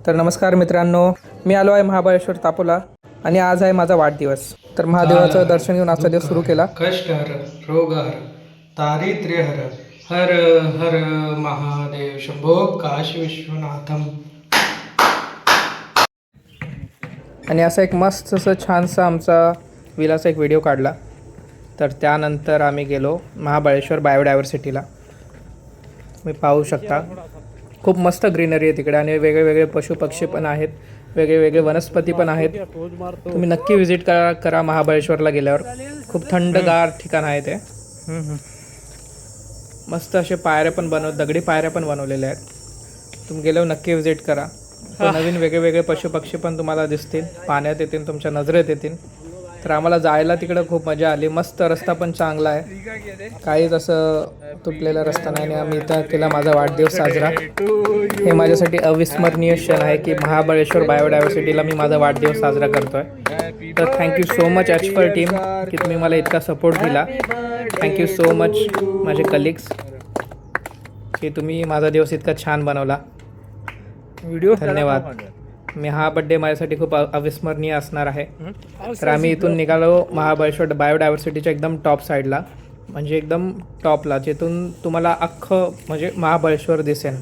तर नमस्कार मित्रांनो, मी आलो आहे महाबळेश्वर तापोला आणि आज आहे माझा वाढदिवस. तर महादेवाचं दर्शन घेऊन आजचा दिवस सुरू केला. कष्टहर रोगहर दारिद्र्यहर हर हर महादेव शंभो काशी विश्वनाथम. आणि असं एक मस्त असं छानसा आमचा विलाचा एक व्हिडिओ काढला. तर त्यानंतर आम्ही गेलो महाबळेश्वर बायोडायव्हर्सिटीला. तुम्ही पाहू शकता खूप मस्त ग्रीनरी आहे तिकडे आणि वेगळे वेगळे पशुपक्षी पण आहेत, वेगळे वेगळे वनस्पती पण आहेत. तुम्ही नक्की व्हिजिट करा महाबळेश्वरला गेल्यावर. खूप थंडगार ठिकाण आहे ते. मस्त असे पायऱ्या पण दगडी पायऱ्या पण बनवलेल्या आहेत. तुम्ही गेल्यावर नक्की व्हिजिट करा. नवीन वेगळे वेगळे पशुपक्षी पण तुम्हाला दिसतील, पाण्यात येतील, तुमच्या नजरेत येतील. तर आम्हाला जायला तिकडं खूप मजा आली. मस्त रस्ता पण चांगला आहे, काहीच असं तुटलेला रस्ता नाही. आणि आम्ही इथं केला माझा वाढदिवस साजरा. हे माझ्यासाठी अविस्मरणीय क्षण आहे की महाबळेश्वर बायोडायव्हर्सिटीला मी माझा वाढदिवस साजरा करतोय. तर थँक्यू सो मच एचफर टीम की तुम्ही मला इतका सपोर्ट दिला. थँक्यू सो मच माझे कलिग्स की तुम्ही माझा दिवस इतका छान बनवला. धन्यवाद. मी हा बड्डे माझ्यासाठी खूप अविस्मरणीय असणार आहे. तर आम्ही इथून निघालो महाबळेश्वर बायोडायव्हर्सिटीच्या एकदम टॉप साईडला, म्हणजे एकदम टॉपला, जिथून तुम्हाला अख्खं म्हणजे महाबळेश्वर दिसेल.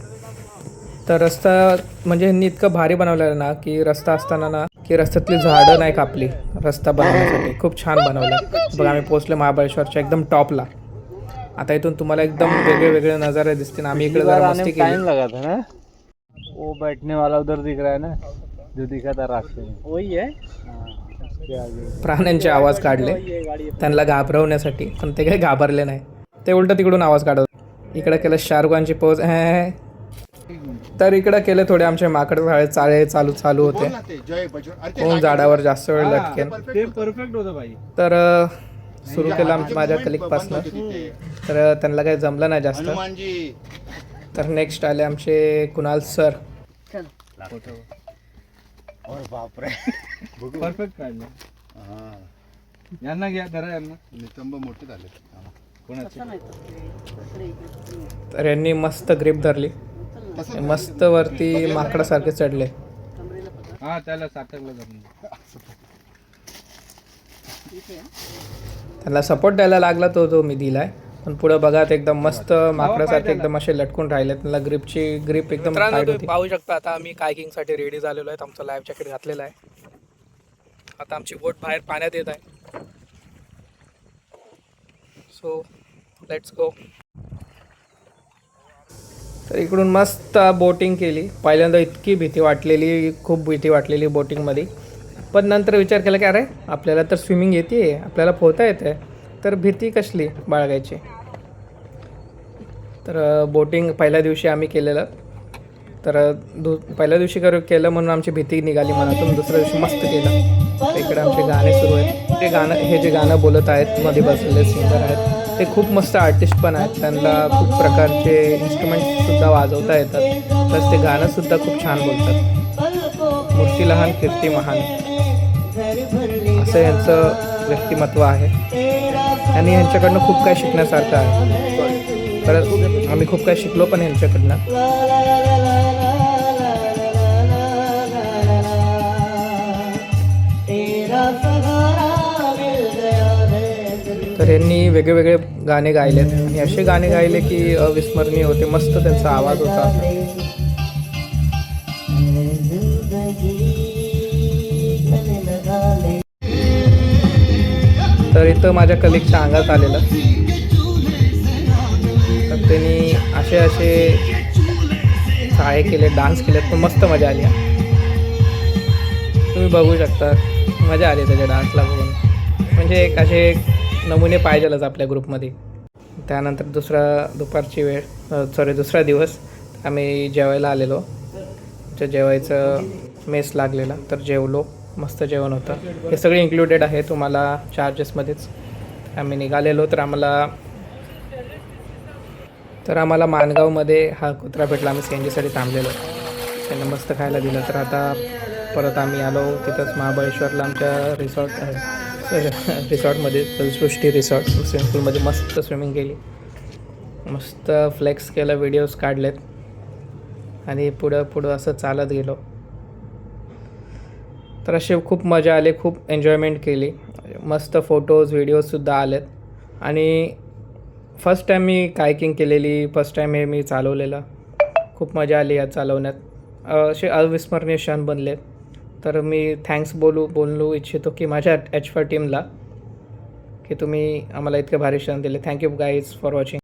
तर रस्ता म्हणजे ह्यांनी इतकं भारी बनवलेलं ना की रस्ता असताना ना की रस्त्यातली झाडं नाही कापली. रस्ता बनवण्यासाठी खूप छान बनवलं. बघा आम्ही पोहोचलो महाबळेश्वरच्या एकदम टॉपला. आता इथून तुम्हाला एकदम वेगळे वेगळे नजारे दिसतील. आम्ही इकडे जरा मस्ती केली. वो बैठने वाला उधर दिख रहा है ना, जो दिखा था रास्ते में, वही है. प्राण्यांचे आवाज काढले त्यांना घाबरवण्यासाठी, पण ते काही घाबरले नाही. ते उलट तिकडून आवाज काढत. इकडे केलं शाहरुखानची पोज. तर इकडे केले थोडे आमचे माकड चालू होते. कोण झाडावर जास्त वेळ लटकेन. परफेक्ट होतं भाई. तर सुरू केलं माझ्या कलिकपासनं. तर त्यांना काही जमलं नाही जास्त. तर नेक्स्ट आले आमचे कुणाल सर. परफेक्ट काढलं. यांना घ्या, धरा यांना. नितंब मोठे झाले. तर यांनी मस्त ग्रिप धरली, मस्त वरती माकडासारखे चढले. हा त्याला साठवलं धरून. त्यांना सपोर्ट द्यायला लागला तो मी दिलाय. पण पुढे बघा ते एकदम मस्त माकडासारखे एकदम असे लटकून राहिले. त्यांना ग्रिप एकदम टाईट होती. पाहू शकता आता आम्ही कायकिंगसाठी रेडी झालेलो आहे. आमचं लाईफ जॅकेट घातलेलं आहे. आता आमची बोट बाहेर पाण्यात येत आहे. So let's go. तर इकडून मस्त बोटिंग केली. पहिल्यांदा इतकी भीती वाटलेली, खूप भीती वाटलेली बोटिंगमध्ये. पण नंतर विचार केला की अरे आपल्याला तर स्विमिंग येते, आपल्याला पोहता येते, तर भीती कसली बाळगायची. तर बोटिंग पहिल्या दिवशी आम्ही केलेलं. तर पहिल्या दिवशी केलं म्हणून आमची भीती निघाली मनातून. दुसऱ्या दिवशी मस्त केलं. इकडे आमचे गाणे सुरू आहेत. हे जे गाणं बोलत आहेत मध्ये बसलेले सिंगर आहेत ते खूप मस्त आर्टिस्ट पण आहेत. त्यांना खूप प्रकारचे इन्स्ट्रुमेंटसुद्धा वाजवता येतात. तसं ते गाणंसुद्धा खूप छान बोलतात. मूर्ती लहान कीर्ती महान असं यांचं व्यक्तिमत्व आहे. आणि यांच्याकडनं खूप काही शिकण्यासारखं आहे. परत आम्ही खूप काही शिकलो पण यांच्याकडनं. तर यांनी वेगळे गाणे गायलेत आणि असे गाणे गायले की अविस्मरणीय होते. मस्त त्यांचा आवाज होता. तर इथं माझ्या कलिगच्या अंगात आलेलं. तर त्यांनी असे चाळे केले, डान्स केले, पण मस्त मजा आली. तुम्ही बघू शकता मजा आली त्याच्या डान्सला बघून. म्हणजे एक असे नमुने पाहिजेलच आपल्या ग्रुपमध्ये. त्यानंतर दुसरा दिवस आम्ही जेवायला आलेलो. जेवायचं मेस लागलेला, तर जेवलो. मस्त जेवण होतं. हे सगळे इन्क्लुडेड आहे तुम्हाला चार्जेसमध्येच. आम्ही निघालेलो. तर आम्हाला माणगावमध्ये हा कुत्रा भेटला. आम्ही सीएनजीसाठी थांबलेलो. त्यांना मस्त खायला दिलं. तर आता परत आम्ही आलो तिथंच महाबळेश्वरला आमच्या रिसॉर्टमध्ये जलसृष्टी रिसॉर्ट स्विमिंग पूलमध्ये मस्त स्विमिंग केली. मस्त फ्लेक्स केलं, व्हिडिओज काढलेत आणि पुढं असं चालत गेलो. तर असे खूप मजा आली, खूप एन्जॉयमेंट केली, मस्त फोटोज व्हिडिओजसुद्धा आलेत. आणि फर्स्ट टाईम मी कायकिंग केलेली, फर्स्ट टाईम हे मी चालवलेलं, खूप मजा आली या चालवण्यात. असे अविस्मरणीय क्षण बनले. तर मी थँक्स बोलू इच्छितो की माझ्या H4 टीमला, की तुम्ही आम्हाला इतके भारी क्षण दिले. Thank you guys for watching.